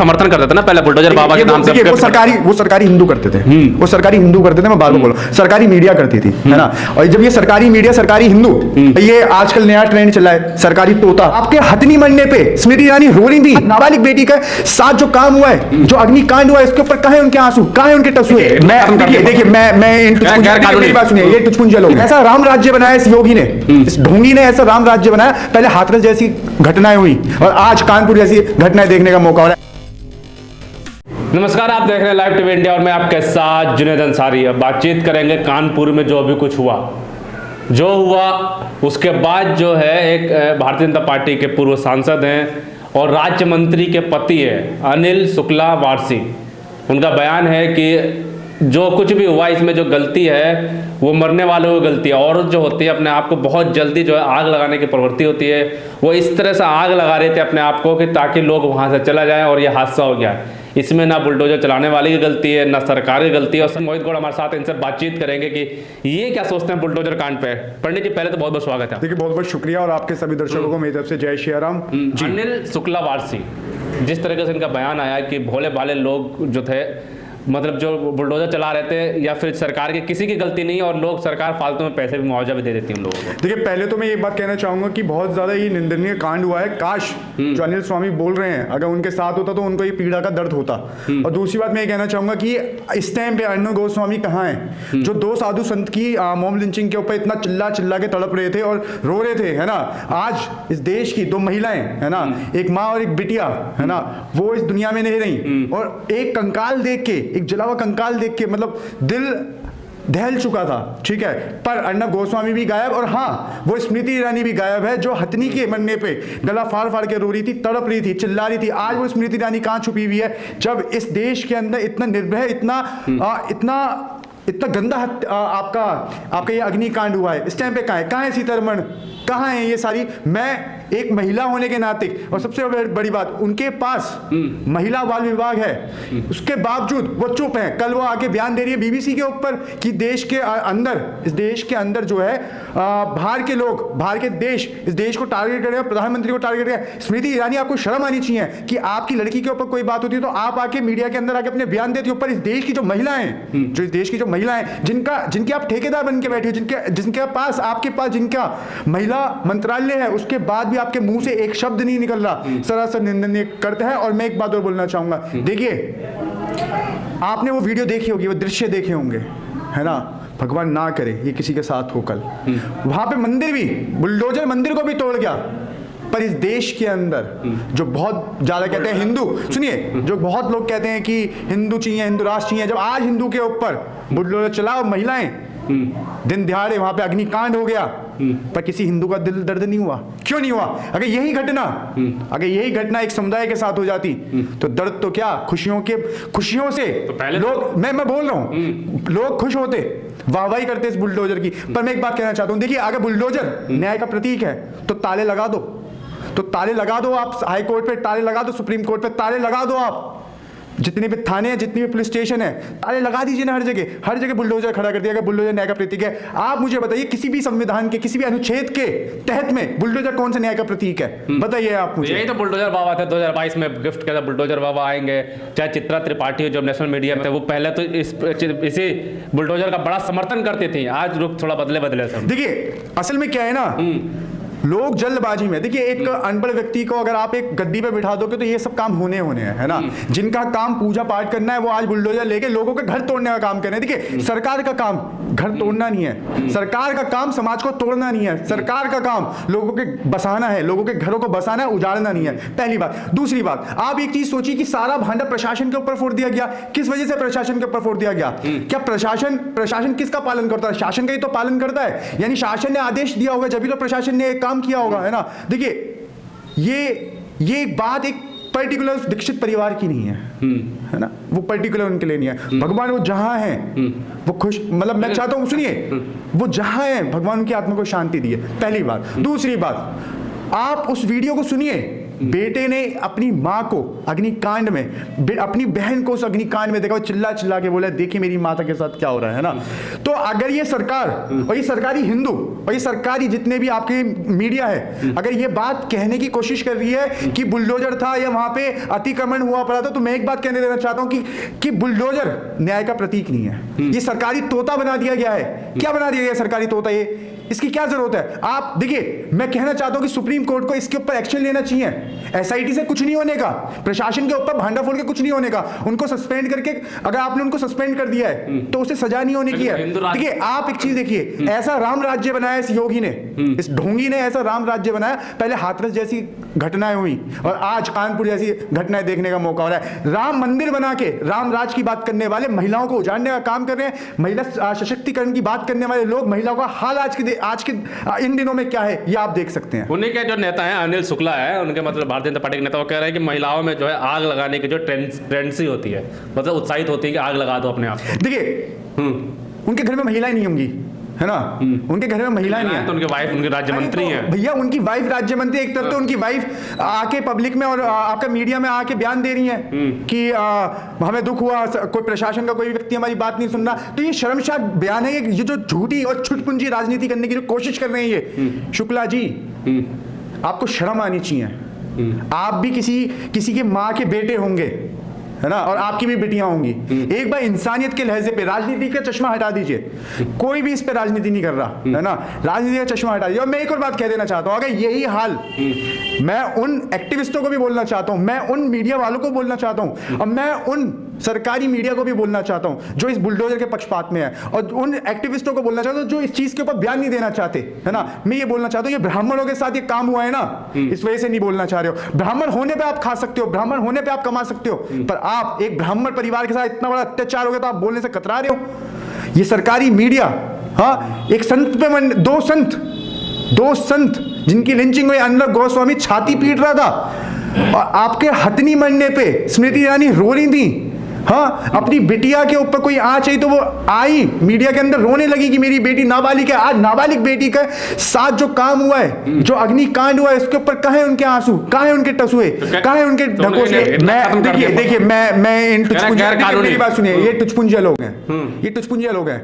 समर्थन करते थे ना पहले बुलडोजर बाबा के नाम से। वो सरकारी हिंदू करते थे, वो सरकारी हिंदू करते थे, मैं बार बार बोल रहा हूं, सरकारी मीडिया करती थी, है ना। और जब ये सरकारी मीडिया सरकारी हिंदू, ये आजकल नया ट्रेंड चला है सरकारी तोता। आपके हथनी मरने पे स्मृति ईरानी रो रही थी, नाबालिग बेटी का साथ जो काम हुआ है, जो अग्निकांड हुआ है, इसके ऊपर कहां है उनके आंसू, कहां है उनके टसुए। देखिए मैं बात सुनिए, ये टुचपुंजिया लोग, ऐसा राम राज्य बनाया इस योगी ने, इस ढोंगी ने ऐसा राम राज्य बनाया। पहले हाथरस जैसी घटनाएं हुई और आज कानपुर जैसी घटनाएं देखने का मौका हो रहा है। नमस्कार, आप देख रहे हैं लाइव टीवी इंडिया और मैं आपके साथ जुनैद अंसारी। अब बातचीत करेंगे कानपुर में जो अभी कुछ हुआ, उसके बाद जो है एक भारतीय जनता पार्टी के पूर्व सांसद हैं और राज्य मंत्री के पति है अनिल शुक्ला वारसी। उनका बयान है कि जो कुछ भी हुआ इसमें जो गलती है वो मरने वालों की गलती है। औरत जो होती है अपने आप को बहुत जल्दी जो है आग लगाने की प्रवृत्ति होती है, वो इस तरह से आग लगा रहे थे अपने आप को कि ताकि लोग वहाँ से चला जाएं और ये हादसा हो गया। इसमें ना बुलडोजर चलाने वाले की गलती है, ना सरकार की गलती है। और मोहित गौड़ हमारे साथ, इनसे बातचीत करेंगे कि ये क्या सोचते हैं बुलडोजर कांड पे। पंडित जी पहले तो बहुत बहुत स्वागत है। देखिए बहुत बहुत शुक्रिया और आपके सभी दर्शकों को मेरी तरफ से जय श्री राम। अनिल शुक्ला वारसी, जिस तरीके से इनका बयान आया कि भोले भाले लोग जो थे, मतलब जो बुलडोजर चला रहे थे, या फिर सरकार की किसी की गलती नहीं और लोग सरकार फालतू में पैसे भी मुआवजा भी दे देती है उन लोगों को। देखिए पहले तो मैं ये बात कहना चाहूंगा कि बहुत ज्यादा ये निंदनीय कांड हुआ है। काश जो अनिल स्वामी बोल रहे हैं अगर उनके साथ होता तो उनको ये पीड़ा का दर्द होता। और दूसरी बात मैं ये कहना चाहूंगा कि इस टाइम पे अर्णव गोस्वामी कहाँ है, जो दो साधु संत की मॉब लिंचिंग के ऊपर इतना चिल्ला के तड़प रहे थे और रो रहे थे, है ना। आज इस देश की दो महिलाएं, है ना, एक माँ और एक बिटिया, है ना, वो इस दुनिया में नहीं रही। और एक कंकाल देख के, एक जला हुआ कंकाल देख के मतलब दिल दहल चुका था, ठीक है। पर अर्णव गोस्वामी भी गायब और हाँ वो स्मृति ईरानी भी गायब है, जो हथनी के मरने पे गला फाड़ फाड़ के रो रही थी, तड़प रही थी, चिल्ला रही थी। आज वो स्मृति ईरानी कहाँ छुपी हुई है, जब इस देश के अंदर इतना निर्भय, इतना गंदा आपका ये अग्निकांड हुआ है। इस टाइम पे कहाँ है सीतारमण, कहाँ है ये सारी। मैं एक महिला होने के नाते, और सबसे बड़ी बात, उनके पास महिला बाल विभाग है, उसके बावजूद वो चुप है। कल वो आके बयान दे रही है बीबीसी के ऊपर कि देश के अंदर, इस देश के अंदर जो है बाहर के लोग, बाहर के देश इस देश को टारगेट करें, प्रधानमंत्री को टारगेट करें। स्मृति ईरानी, आपको शर्म आनी चाहिए कि आपकी लड़की के ऊपर कोई बात होती है तो आप आके मीडिया के अंदर आके अपने बयान देती हो। पर इस देश की जो महिलाएं, जो इस देश की जो महिलाएं, जिनके आप ठेकेदार बन के बैठे हो, जिनके पास, आपके पास जिनका महिला मंत्रालय है, उसके बाद भी आपके मुंह से एक शब्द नहीं निकल रहा, सरासर निंदनीय करते हैं। और मैं एक बात और बोलना चाहूंगा, देखिए आपने वो वीडियो देखी होगी, वो दृश्य देखे होंगे, है ना। भगवान ना करे ये किसी के साथ हो कल। वहां पे मंदिर भी, बुलडोजर मंदिर को भी तोड़ गया। पर इस देश के अंदर जो बहुत ज्यादा कहते हैं हिंदू, सुनिए, जो बहुत लोग कहते हैं कि हिंदू चाहिए, हिंदू राष्ट्र चाहिए, जब आज हिंदू के ऊपर बुलडोजर चला और महिलाएं दिन दिहाड़े वहां पे अग्निकांड हो गया, पर किसी हिंदू का दिल दर्द नहीं हुआ। क्यों नहीं हुआ? अगर यही घटना एक समुदाय के साथ हो जाती तो दर्द तो क्या, खुशियों से तो पहले लोग, मैं बोल रहा हूं, लोग खुश होते, वाहवाही करते इस बुलडोजर की। पर मैं एक बात कहना चाहता हूं, देखिए अगर बुलडोजर न्याय का प्रतीक है तो ताले लगा दो, आप हाई कोर्ट पे ताले लगा दो, सुप्रीम कोर्ट पे ताले लगा दो, आप जितने भी थाने हैं, जितनी भी पुलिस स्टेशन है, ताले लगा दीजिए ना। हर जगह बुलडोजर खड़ा कर दिया गया। बुलडोजर न्याय का प्रतीक है। आप मुझे बताइए किसी भी संविधान के किसी भी अनुच्छेद के तहत में बुलडोजर कौन सा न्याय का प्रतीक है, बताइए आप मुझे। यही तो बुलडोजर बाबा थे, 2022 में गिफ्ट किया था बुलडोजर बाबा आएंगे। चाहे चित्रा त्रिपाठी जो नेशनल मीडिया में थे, वो पहले तो इसी बुलडोजर का बड़ा समर्थन करती थी। आज रुख थोड़ा बदले सब। देखिए असल में क्या है ना, लोग जल्दबाजी में, देखिए एक अनपढ़ व्यक्ति को अगर आप एक गद्दी पे बिठा दोगे तो ये सब काम होने हैं, है ना। जिनका काम पूजा पाठ करना है वो आज बुलडोजर लेके लोगों के घर तोड़ने का काम कर रहे हैं। देखिए सरकार का काम घर तोड़ना नहीं है, सरकार का काम समाज को तोड़ना नहीं है, सरकार का काम लोगों के बसाना है, लोगों के घरों को बसाना है, उजाड़ना नहीं है, पहली बात। दूसरी बात, आप एक चीज सोचिए कि सारा भांडा प्रशासन के ऊपर फोड़ दिया गया। किस वजह से प्रशासन के ऊपर फोड़ दिया गया? क्या प्रशासन किसका पालन करता है? शासन का ही तो पालन करता है। यानी शासन ने आदेश दिया होगा जब भी तो प्रशासन ने काम किया होगा, है ना। देखिए ये बात एक पर्टिकुलर दीक्षित परिवार की नहीं है ना, वो पर्टिकुलर उनके लिए नहीं है। भगवान वो जहां है वो खुश, मतलब मैं चाहता हूं, सुनिए, वो जहां है भगवान उनकी आत्मा को शांति दिए, पहली बात। दूसरी बात, आप उस वीडियो को सुनिए, बेटे ने अपनी माँ को अग्निकांड में, अपनी बहन को उस अग्निकांड में देखा, चिल्ला चिल्ला के बोला देखिए मेरी माता के साथ क्या हो रहा है ना। तो अगर ये सरकार और ये सरकारी हिंदू और ये सरकारी जितने भी आपके मीडिया है, अगर ये बात कहने की कोशिश कर रही है कि बुलडोजर था या वहां पे अतिक्रमण हुआ पड़ा था, तो मैं एक बात कहने देना चाहता हूं कि बुलडोजर न्याय का प्रतीक नहीं है। ये सरकारी तोता बना दिया गया है। क्या बना दिया गया सरकारी तोता? ये इसकी क्या जरूरत है? आप देखिए, मैं कहना चाहता हूं कि सुप्रीम कोर्ट को इसके ऊपर एक्शन लेना चाहिए। एसआईटी से कुछ नहीं होने का, प्रशासन के ऊपर भांडाफोड़ के कुछ नहीं होने का। उनको सस्पेंड करके, अगर आपने उनको सस्पेंड कर दिया है तो उसे सजा नहीं होने की है। देखिए, आप एक चीज देखिए, ऐसा राम राज्य बनाया इस योगी ने, इस ढोंगी ने ऐसा राम राज्य बनाया। पहले हाथरस जैसी घटनाएं हुई और आज कानपुर जैसी घटनाएं देखने का मौका हो रहा है। राम मंदिर बना के राम राज की बात करने वाले महिलाओं को उजाड़ने का काम कर रहे हैं। महिला सशक्तिकरण की बात करने वाले लोग, महिलाओं का हाल आज के इन दिनों में क्या है ये आप देख सकते हैं। उन्हीं के जो नेता हैं अनिल शुक्ला है, उनके मतलब भारतीय जनता पार्टी के नेता, वो कह रहे हैं कि महिलाओं में जो है आग लगाने की जो टेंडेंसी होती है, मतलब उत्साहित होती है कि आग लगा दो अपने आप को। देखिए, उनके घर में महिलाएं नहीं होंगी, है ना, उनके घर में महिलाएं नहीं है, तो उनके वाइफ उनके राज्य मंत्री हैं। भैया, उनकी वाइफ राज्य मंत्री, एक तरफ तो उनकी वाइफ आके पब्लिक में और आपका मीडिया में आके बयान दे रही है कि हमें दुख हुआ, कोई प्रशासन का कोई व्यक्ति हमारी बात नहीं सुन रहा। तो ये शर्मशार बयान है। ये जो झूठी और छुटपुंजी राजनीति करने की जो कोशिश कर रहे हैं ये शुक्ला जी, आपको शर्म आनी चाहिए। आप भी किसी के माँ के बेटे होंगे, है ना, और आपकी भी बेटियां होंगी। एक बार इंसानियत के लहजे पे राजनीति का चश्मा हटा दीजिए। कोई भी इस पे राजनीति नहीं कर रहा, है ना, राजनीति का चश्मा हटा दीजिए। और मैं एक और बात कह देना चाहता हूं, अगर यही हाल, मैं उन एक्टिविस्टों को भी बोलना चाहता हूं, मैं उन मीडिया वालों को बोलना चाहता हूं, और मैं उन सरकारी मीडिया को भी बोलना चाहता हूं जो इस बुलडोजर के पक्षपात में है, और उन एक्टिविस्टों को बोलना चाहता हूं जो इस चीज के ऊपर बयान नहीं देना चाहते, है ना। मैं ये बोलना चाहता हूं, ये ब्राह्मणों के साथ ये काम हुआ है ना, इस वजह से नहीं बोलना चाह रहे हो। ब्राह्मण होने पे आप खा सकते हो, ब्राह्मण होने पे आप कमा सकते हो, पर आप एक ब्राह्मण परिवार के साथ इतना बड़ा अत्याचार हो गया तो आप बोलने से कतरा रहे हो। ये सरकारी मीडिया, हाँ, एक संत पे दो संत जिनकी लिंचिंग हुई, अर्नब गोस्वामी छाती पीट रहा था, और आपके हथनी मरने पे स्मृति ईरानी रो रही थी। हाँ, अपनी बिटिया के ऊपर कोई आंच आई तो वो आई मीडिया के अंदर रोने लगी कि मेरी बेटी नाबालिग है। आज नाबालिग बेटी के साथ जो काम हुआ है, जो अग्निकांड हुआ है, इसके ऊपर कहाँ है उनके आंसू, कहाँ है उनके टसुए, कहाँ है उनके ढकोसले। देखिए मैं इन मेरी बात सुनिए, ये टुचपुंजिया लोग हैं, ये टुचपुंजिया लोग हैं।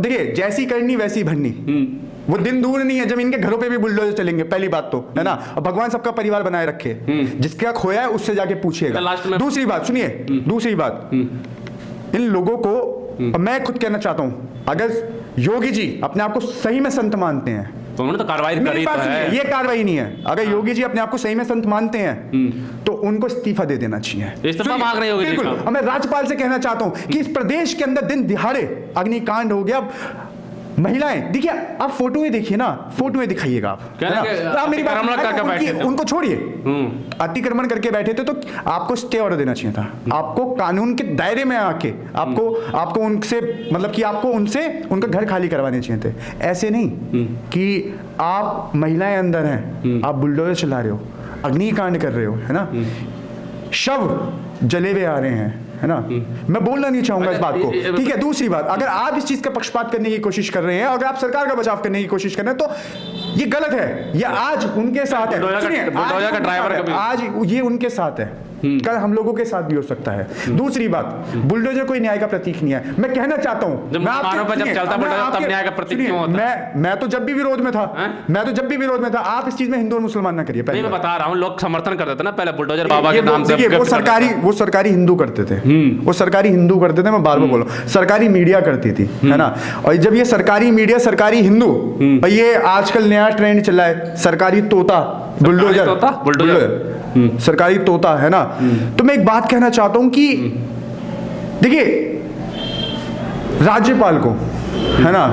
देखिए, जैसी करनी वैसी भरनी, वो दिन दूर नहीं है जब इनके घरों पे भी बुलडोजर चलेंगे, पहली बात तो, है ना। और भगवान सबका परिवार बनाए रखे, जिसका खोया है उससे जाके पूछिएगा। दूसरी बात सुनिए, दूसरी बात, इन लोगों को मैं खुद कहना चाहता हूं, अगर योगी जी अपने आप को सही में संत मानते हैं तो उन्होंने तो कार्रवाई करी तो है। ये कार्रवाई नहीं है। अगर योगी जी अपने आप को सही में संत मानते हैं तो उनको इस्तीफा दे देना चाहिए। इस्तीफा मांग रहे होगी। बिल्कुल। और मैं राज्यपाल से कहना चाहता हूं कि इस प्रदेश के अंदर दिन दिहाड़े अग्निकांड हो गया। महिलाएं, देखिए आप फोटोएं देखिए ना, फोटोएं दिखाइएगा आप मेरी बात, उनको छोड़िए, अतिक्रमण करके बैठे थे तो आपको स्टे ऑर्डर देना चाहिए था। आपको कानून के दायरे में आके आपको उनसे, मतलब कि आपको उनसे उनका घर खाली करवाने चाहिए थे। ऐसे नहीं कि आप महिलाएं अंदर हैं, आप बुलडोजर चला रहे हो, अग्निकांड कर रहे हो, है ना, शव जले हुए आ रहे हैं, है ना। मैं बोलना नहीं चाहूंगा इस बात को, ठीक है। दूसरी बात, अगर आप इस चीज का पक्षपात करने की कोशिश कर रहे हैं, अगर आप सरकार का बचाव करने की कोशिश कर रहे हैं, तो ये गलत है। ये आज उनके साथ है, आज ये उनके साथ है, कल हम लोगों के साथ भी हो सकता है। दूसरी बात, बुलडोजर कोई न्याय का प्रतीक नहीं है। मैं कहना चाहता हूँ, मैं तो जब भी विरोध में था, आप इस चीज में हिंदू और मुसलमान ना करिए। मैं बता रहा हूँ, लोग समर्थन करते थे ना पहले बुलडोजर बाबा के नाम से। वो सरकारी हिंदू करते थे, वो सरकारी हिंदू करते थे। मैं बार बार बोल रहा हूँ, सरकारी मीडिया करती थी, है ना। और जब ये सरकारी मीडिया सरकारी हिंदू, और ये आजकल नया ट्रेंड चला है सरकारी तोता, बुलडोजर सरकारी तोता, है ना। तो मैं एक बात कहना चाहता हूं कि देखिए, राज्यपाल को, है ना,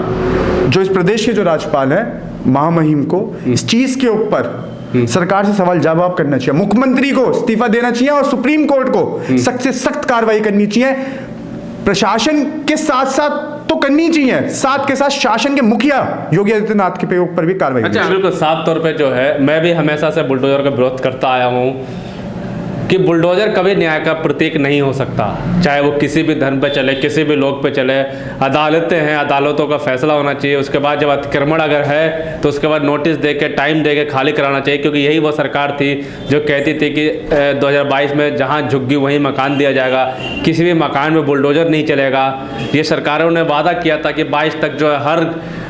जो इस प्रदेश के जो राज्यपाल है, महामहिम को इस चीज के ऊपर सरकार से सवाल जवाब करना चाहिए। मुख्यमंत्री को इस्तीफा देना चाहिए और सुप्रीम कोर्ट को सख्त से सख्त कार्रवाई करनी चाहिए। प्रशासन के साथ साथ तो करनी चाहिए, साथ के साथ शासन के मुखिया योगी आदित्यनाथ के ऊपर भी कार्रवाई। अच्छा, बिल्कुल साफ तौर पे जो है, मैं भी हमेशा से बुलडोजर का विरोध करता आया हूँ। कि बुलडोज़र कभी न्याय का प्रतीक नहीं हो सकता, चाहे वो किसी भी धर्म पे चले, किसी भी लोग पे चले। अदालतें हैं, अदालतों का फैसला होना चाहिए। उसके बाद जब अतिक्रमण अगर है तो उसके बाद नोटिस दे के, टाइम दे के खाली कराना चाहिए, क्योंकि यही वो सरकार थी जो कहती थी कि 2022 में जहाँ झुग्गी वहीं मकान दिया जाएगा, किसी भी मकान में बुलडोज़र नहीं चलेगा। ये सरकारों ने वादा किया था कि 22 तक जो है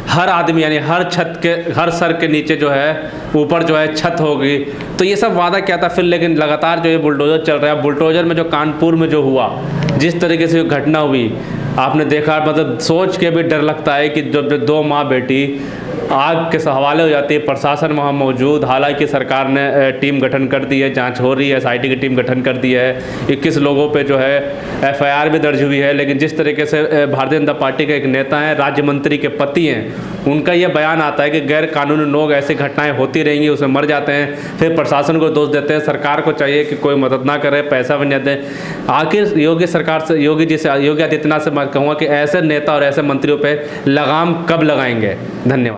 हर आदमी यानी हर छत के, हर सर के नीचे जो है ऊपर जो है छत होगी। तो ये सब वादा किया था फिर, लेकिन लगातार जो ये बुलडोज़र चल रहा है। बुलडोज़र में जो कानपुर में जो हुआ, जिस तरीके से घटना हुई, आपने देखा, मतलब सोच के भी डर लगता है कि जब 2 माँ बेटी आग के हवाले हो जाती है, प्रशासन वहाँ मौजूद। हालांकि सरकार ने टीम गठन कर दी है, जांच हो रही है, SIT की टीम गठन कर दी है, 21 लोगों पे जो है FIR भी दर्ज हुई है। लेकिन जिस तरीके से भारतीय जनता पार्टी के एक नेता हैं, राज्य मंत्री के पति हैं, उनका ये बयान आता है कि गैर कानूनी लोग, ऐसी घटनाएं होती रहेंगी, उसमें मर जाते हैं, फिर प्रशासन को दोष देते हैं। सरकार को चाहिए कि कोई मदद ना करे, पैसा भी नहीं दें। आखिर योगी सरकार से, योगी आदित्यनाथ से मैं कहूँगा कि ऐसे नेता और ऐसे मंत्रियों पर लगाम कब लगाएंगे? धन्यवाद।